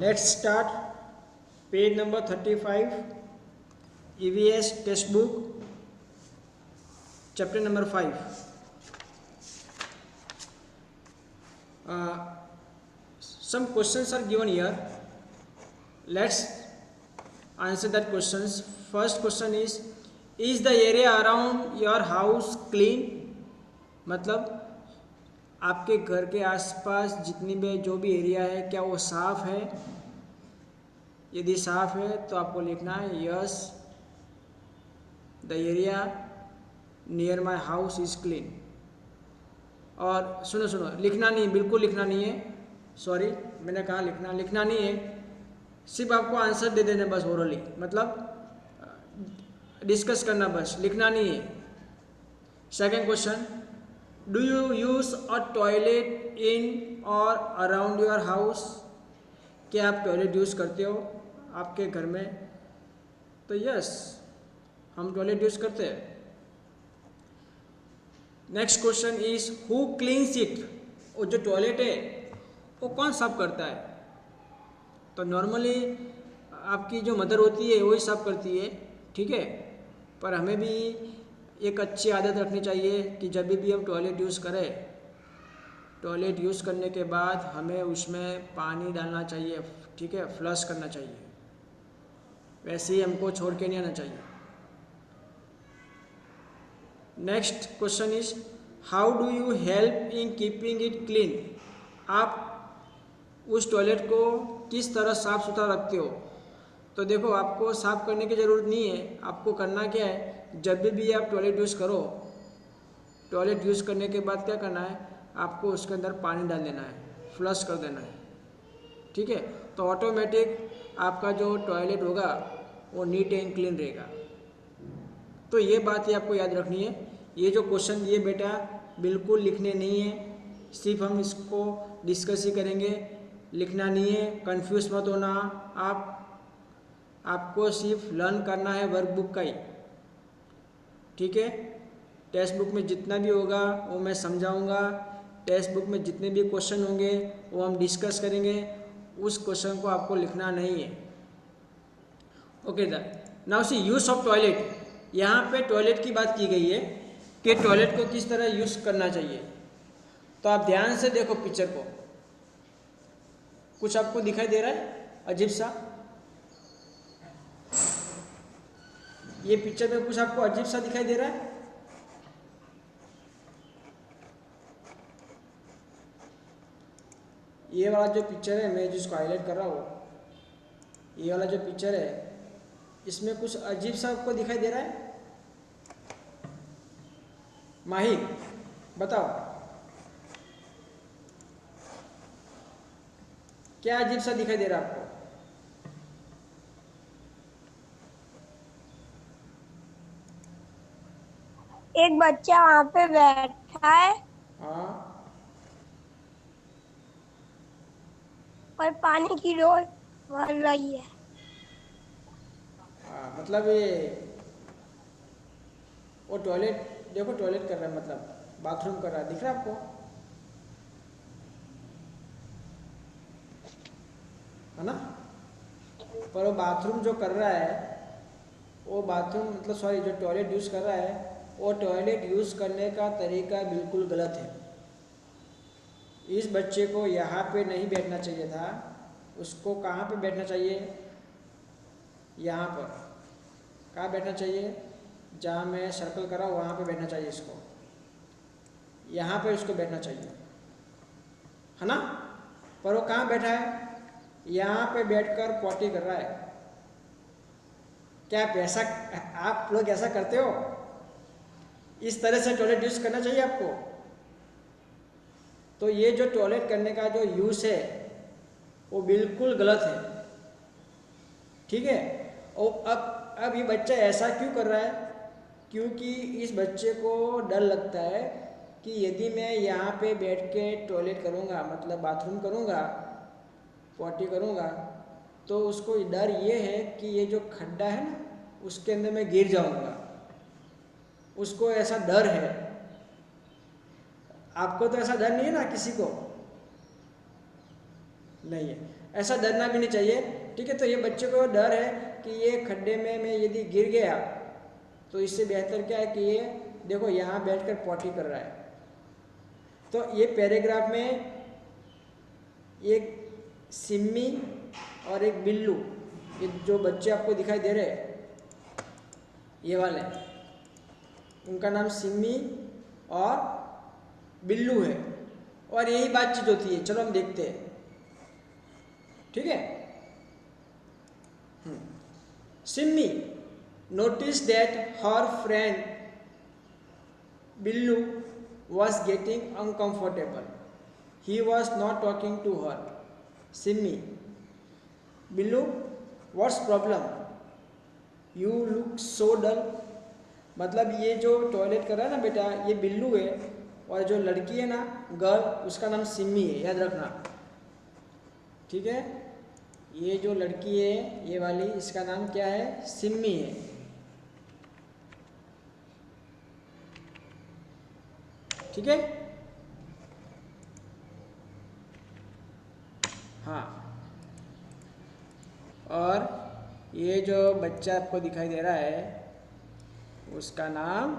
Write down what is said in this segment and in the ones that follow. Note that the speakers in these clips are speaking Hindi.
Let's start. Page number 35, EVS textbook, chapter number 5. Some questions are given here. Let's answer that questions. First question is the area around your house clean? मतलब आपके घर के आसपास जितनी भी जो भी एरिया है क्या वो साफ है? यदि साफ है तो आपको लिखना है yes the area near my house is clean. और सुनो लिखना नहीं, बिल्कुल लिखना नहीं है, सॉरी मैंने कहा लिखना नहीं है, सिर्फ आपको आंसर दे देना बस ओरली, मतलब डिस्कस करना बस, लिखना नहीं है। Second question, do you use a toilet in or around your house? क्या आप टॉयलेट यूज़ करते हो आपके घर में? तो यस, हम टॉयलेट यूज़ करते हैं। Next question is who cleans it? वो जो टॉयलेट है वो कौन साफ करता है? तो नॉर्मली आपकी जो मदर होती है वही साफ करती है, ठीक है, पर हमें भी एक अच्छी आदत रखनी चाहिए कि जब भी हम टॉयलेट यूज़ करें, टॉयलेट यूज़ करने के बाद हमें उसमें पानी डालना चाहिए, ठीक है, फ्लश करना चाहिए, वैसे ही हमको छोड़ के नहीं आना चाहिए। Next question is how do you help in keeping it clean? आप उस टॉयलेट को किस तरह साफ़ सुथरा रखते हो? तो देखो, आपको साफ़ करने की ज़रूरत नहीं है, आपको करना क्या है, जब भी आप टॉयलेट यूज़ करो, टॉयलेट यूज़ करने के बाद क्या करना है, आपको उसके अंदर पानी डाल देना है, फ्लश कर देना है, ठीक है, तो ऑटोमेटिक आपका जो टॉयलेट होगा वो नीट एंड क्लीन रहेगा। तो ये बात ही आपको याद रखनी है। ये जो क्वेश्चन दिए बेटा बिल्कुल लिखने नहीं है, सिर्फ हम इसको डिस्कस ही करेंगे, लिखना नहीं है, कंफ्यूज मत होना आपको सिर्फ लर्न करना है वर्कबुक का ही, ठीक है। टेक्स्ट बुक में जितना भी होगा वो मैं समझाऊंगा, टेक्स्ट बुक में जितने भी क्वेश्चन होंगे वो हम डिस्कस करेंगे, उस क्वेश्चन को आपको लिखना नहीं है। Okay the now see use of toilet. यहाँ पे टॉयलेट की बात की गई है कि टॉयलेट को किस तरह यूज़ करना चाहिए। तो आप ध्यान से देखो पिक्चर को, कुछ आपको दिखाई दे रहा है अजीब सा? ये पिक्चर में कुछ आपको अजीब सा दिखाई दे रहा है? ये वाला जो पिक्चर है, मैं जिसको हाईलाइट कर रहा हूँ, ये वाला जो पिक्चर है इसमें कुछ अजीब सा आपको दिखाई दे रहा है? माहिर बताओ, क्या अजीब सा दिखाई दे रहा है आपको? एक बच्चा वहां पे बैठा है। हाँ, और पानी की डोर भर रही है। मतलब ये वो टॉयलेट, देखो टॉयलेट कर रहा है, मतलब बाथरूम कर रहा है, दिख रहा है आपको? है ना? पर वो बाथरूम जो कर रहा है, वो बाथरूम मतलब सॉरी जो टॉयलेट यूज़ कर रहा है, वो टॉयलेट यूज़ करने का तरीका बिल्कुल गलत है। इस बच्चे को यहाँ पे नहीं बैठना चाहिए था, उसको कहाँ पे बैठना चाहिए? यहाँ पर। कहाँ बैठना चाहिए? जहाँ मैं सर्कल करा वहाँ पे बैठना चाहिए इसको, यहाँ पे उसको बैठना चाहिए, है ना? पर वो कहाँ बैठा है? यहाँ पे बैठकर पॉटी कर रहा है। क्या आप ऐसा, आप लोग ऐसा करते हो? इस तरह से टॉयलेट यूज़ करना चाहिए आपको। तो ये जो टॉयलेट करने का जो यूज़ है वो बिल्कुल गलत है, ठीक है। और अब ये बच्चा ऐसा क्यों कर रहा है? क्योंकि इस बच्चे को डर लगता है कि यदि मैं यहाँ पे बैठ के टॉयलेट करूँगा, मतलब बाथरूम करूँगा, पॉटी करूँगा, तो उसको डर ये है कि ये जो खड्डा है ना उसके अंदर मैं गिर जाऊँगा, उसको ऐसा डर है। आपको तो ऐसा डर नहीं है ना किसी को? नहीं है। ऐसा डरना भी नहीं चाहिए, ठीक है। तो ये बच्चे को डर है कि ये खड्डे में मैं यदि गिर गया तो इससे बेहतर क्या है कि ये देखो यहाँ बैठकर पॉटी कर रहा है। तो ये पैराग्राफ में एक सिम्मी और एक बिल्लू, ये जो बच्चे आपको दिखाई दे रहे हैं ये वाले, उनका नाम सिम्मी और बिल्लू है, और यही बातचीत होती है। चलो हम देखते हैं, ठीक है। Simmi notice that her friend Billu was getting uncomfortable. He was not talking to her. Simmi, Billu, what's problem? You look so dull. मतलब ये जो टॉयलेट कर रहा है ना बेटा, ये बिल्लू है, और जो लड़की है ना गर्ल, उसका नाम सिम्मी है, याद रखना, ठीक है। ये जो लड़की है ये वाली, इसका नाम क्या है? सिम्मी है, ठीक है। हाँ, और ये जो बच्चा आपको दिखाई दे रहा है उसका नाम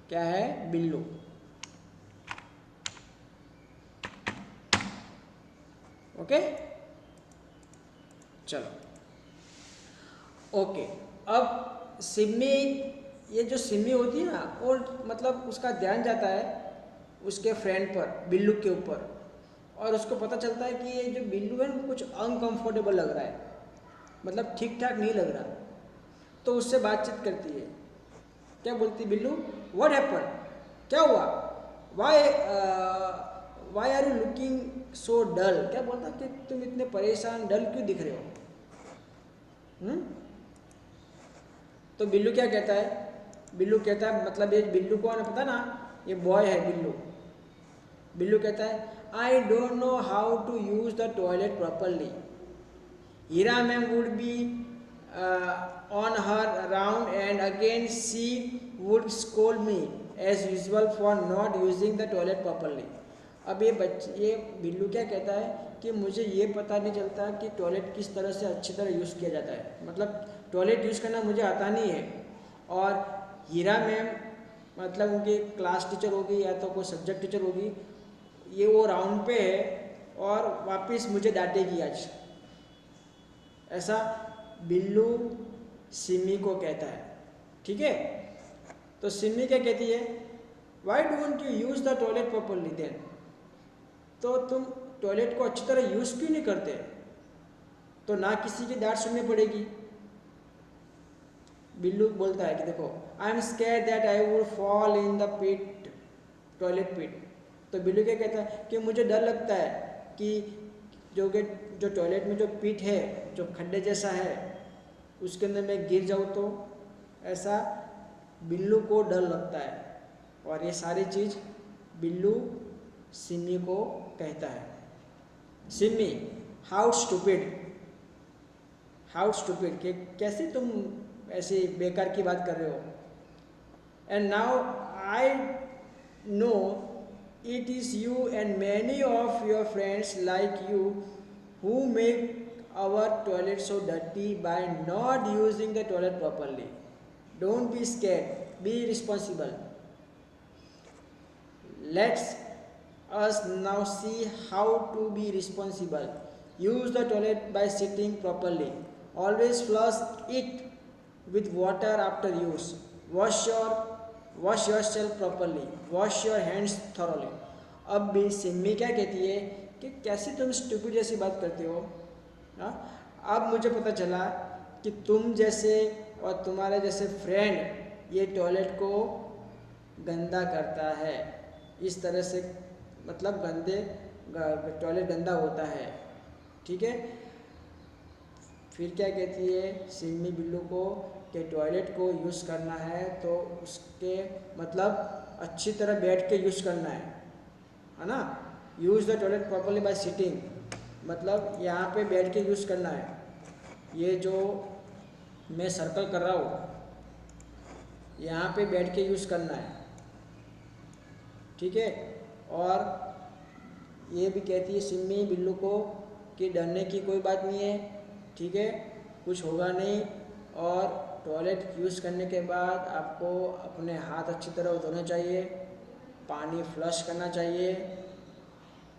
क्या है? बिल्लू। ओके, चलो ओके। अब सिम्मी, ये जो सिम्मी होती है ना, वो मतलब उसका ध्यान जाता है उसके फ्रेंड पर, बिल्लू के ऊपर, और उसको पता चलता है कि ये जो बिल्लू है ना कुछ अनकंफर्टेबल लग रहा है, मतलब ठीक ठाक नहीं लग रहा। तो उससे बातचीत करती है, क्या बोलती बिल्लू? व्हाट हैपन, क्या हुआ? Why are you looking so dull, क्या बोलता कि तुम इतने परेशान, डल क्यों दिख रहे हो? तो बिल्लू क्या कहता है? बिल्लू कहता है, मतलब ये बिल्लू कौन है पता ना, ये बॉय है बिल्लू। बिल्लू कहता है, I don't know how to use the toilet properly. Hira ma'am would be on her around and again she would scold me as usual for not using the toilet properly. अब ये बिल्लू क्या कहता है कि मुझे ये पता नहीं चलता कि टॉयलेट किस तरह से अच्छी तरह यूज़ किया जाता है, मतलब टॉयलेट यूज़ करना मुझे आता नहीं है। और हीरा मैम, मतलब उनकी क्लास टीचर होगी या तो कोई सब्जेक्ट टीचर होगी, ये वो राउंड पे है और वापस मुझे डांटेगी आज, ऐसा बिल्लू सिम्मी को कहता है, ठीक है। तो सिम्मी क्या कहती है? Why don't you use the toilet properly then, तो तुम टॉयलेट को अच्छी तरह यूज़ क्यों नहीं करते? तो ना किसी की डांट सुननी पड़ेगी। बिल्लू बोलता है कि देखो, I am scared that I would fall in the pit, toilet pit. तो बिल्लू क्या कहता है कि मुझे डर लगता है कि जो टॉयलेट में जो पिट है, जो खड्डे जैसा है, उसके अंदर मैं गिर जाऊँ तो, ऐसा बिल्लू को डर लगता है। और ये सारी चीज़ बिल्लू सिम्मी को कहता है। Simmi, how stupid, how stupid, कि कैसे तुम ऐसे बेकार की बात कर रहे हो। And now I know it is you and many of your friends like you who make our toilet so dirty by not using the toilet properly. Don't be scared, be responsible. Let's us now see how to be responsible. Use the toilet by sitting properly. Always flush it with water after use. Wash yourself properly. Wash your hands thoroughly. अब भी सिम्मी क्या कहती है कि कैसे तुम स्टूपिड जैसी बात करते हो। अब मुझे पता चला कि तुम जैसे और तुम्हारे जैसे फ्रेंड ये टॉयलेट को गंदा करता है, इस तरह से, मतलब टॉयलेट गंदा होता है, ठीक है। फिर क्या कहती है सिम्मी बिल्लू को कि टॉयलेट को यूज़ करना है तो उसके मतलब अच्छी तरह बैठ के यूज़ करना है ना। Use the toilet properly bye sitting, मतलब यहाँ पे बैठ के यूज़ करना है। ये जो मैं सर्कल कर रहा हूँ यहाँ पे बैठ के यूज़ करना है, ठीक है। और ये भी कहती है सिम्मी बिल्लू को कि डरने की कोई बात नहीं है, ठीक है, कुछ होगा नहीं। और टॉयलेट यूज़ करने के बाद आपको अपने हाथ अच्छी तरह धोने चाहिए, पानी फ्लश करना चाहिए।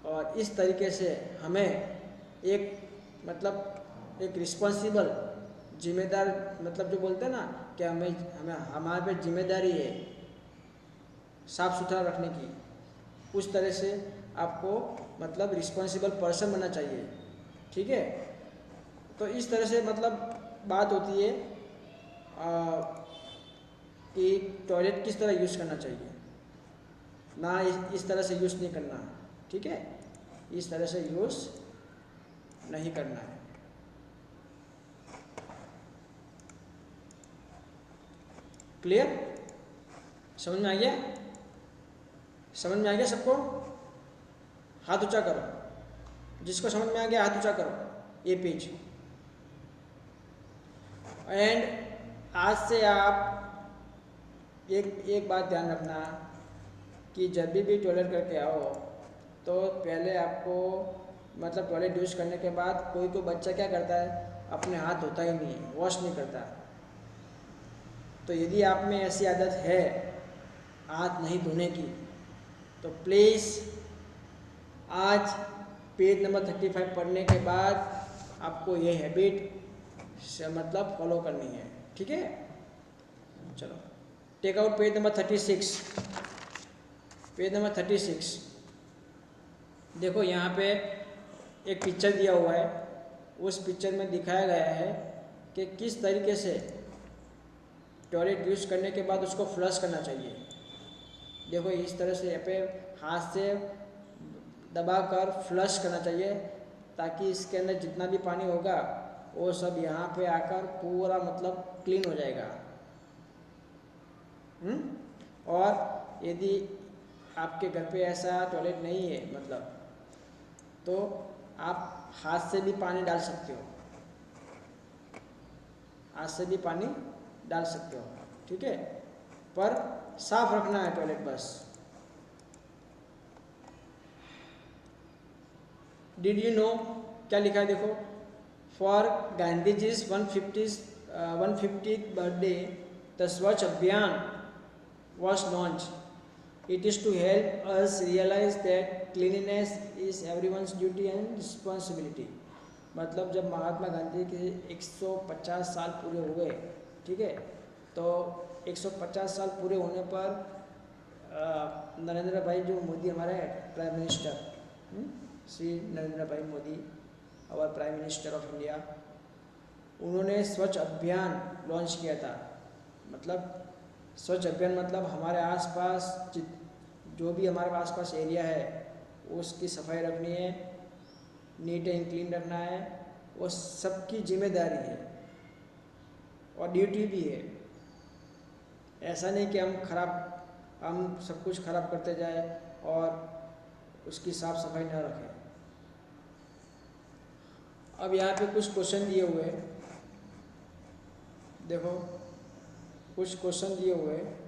और इस तरीके से हमें एक मतलब एक रिस्पॉन्सिबल जिम्मेदार, मतलब जो बोलते हैं ना कि हमें हमें हमारे पे जिम्मेदारी है साफ़ सुथरा रखने की, उस तरह से आपको मतलब रिस्पॉन्सिबल पर्सन बनना चाहिए, ठीक है। तो इस तरह से मतलब बात होती है कि टॉयलेट किस तरह यूज़ करना चाहिए, ना इस तरह से यूज़ नहीं करना, ठीक है, इस तरह से यूज़ नहीं करना है। क्लियर? समझ में आ गया? समझ में आ गया सबको? हाथ ऊंचा करो, जिसको समझ में आ गया हाथ ऊंचा करो, ये पेज। एंड आज से आप एक बात ध्यान रखना कि जब भी टॉयलेट करके आओ तो पहले आपको मतलब टॉयलेट यूज करने के बाद कोई बच्चा क्या करता है, अपने हाथ धोता ही नहीं है, वॉश नहीं करता। तो यदि आप में ऐसी आदत है हाथ नहीं धोने की, तो प्लीज़ आज पेज नंबर 35 पढ़ने के बाद आपको ये हैबिट से मतलब फॉलो करनी है, ठीक है। चलो take out page number 36। Page number 36 देखो, यहाँ पे एक पिक्चर दिया हुआ है, उस पिक्चर में दिखाया गया है कि किस तरीके से टॉयलेट यूज करने के बाद उसको फ्लश करना चाहिए। देखो इस तरह से यहाँ पे हाथ से दबाकर फ्लश करना चाहिए, ताकि इसके अंदर जितना भी पानी होगा वो सब यहाँ पे आकर पूरा मतलब क्लीन हो जाएगा। और यदि आपके घर पे ऐसा टॉयलेट नहीं है मतलब, तो आप हाथ से भी पानी डाल सकते हो, हाथ से भी पानी डाल सकते हो, ठीक है, पर साफ रखना है टॉयलेट बस। डिड यू नो क्या लिखा है देखो, for Gandhi ji 150th birthday the Swachh Abhiyan was launched. It is to help us realize that cleanliness is everyone's duty and responsibility. मतलब जब महात्मा गांधी के 150 साल पूरे हुए, ठीक है, तो 150 साल पूरे होने पर नरेंद्र भाई जो मोदी हमारे प्राइम मिनिस्टर, श्री नरेंद्र भाई मोदी, और प्राइम मिनिस्टर ऑफ इंडिया, उन्होंने स्वच्छ अभियान लॉन्च किया था। मतलब स्वच्छ अभियान मतलब हमारे आसपास जो भी हमारे आसपास एरिया है उसकी सफाई रखनी है, नीट एंड क्लीन रखना है, वो सबकी जिम्मेदारी है और ड्यूटी भी है। ऐसा नहीं कि हम सब कुछ खराब करते जाए और उसकी साफ सफाई न रखें। अब यहाँ पे कुछ क्वेश्चन दिए हुए हैं, देखो कुछ क्वेश्चन दिए हुए हैं,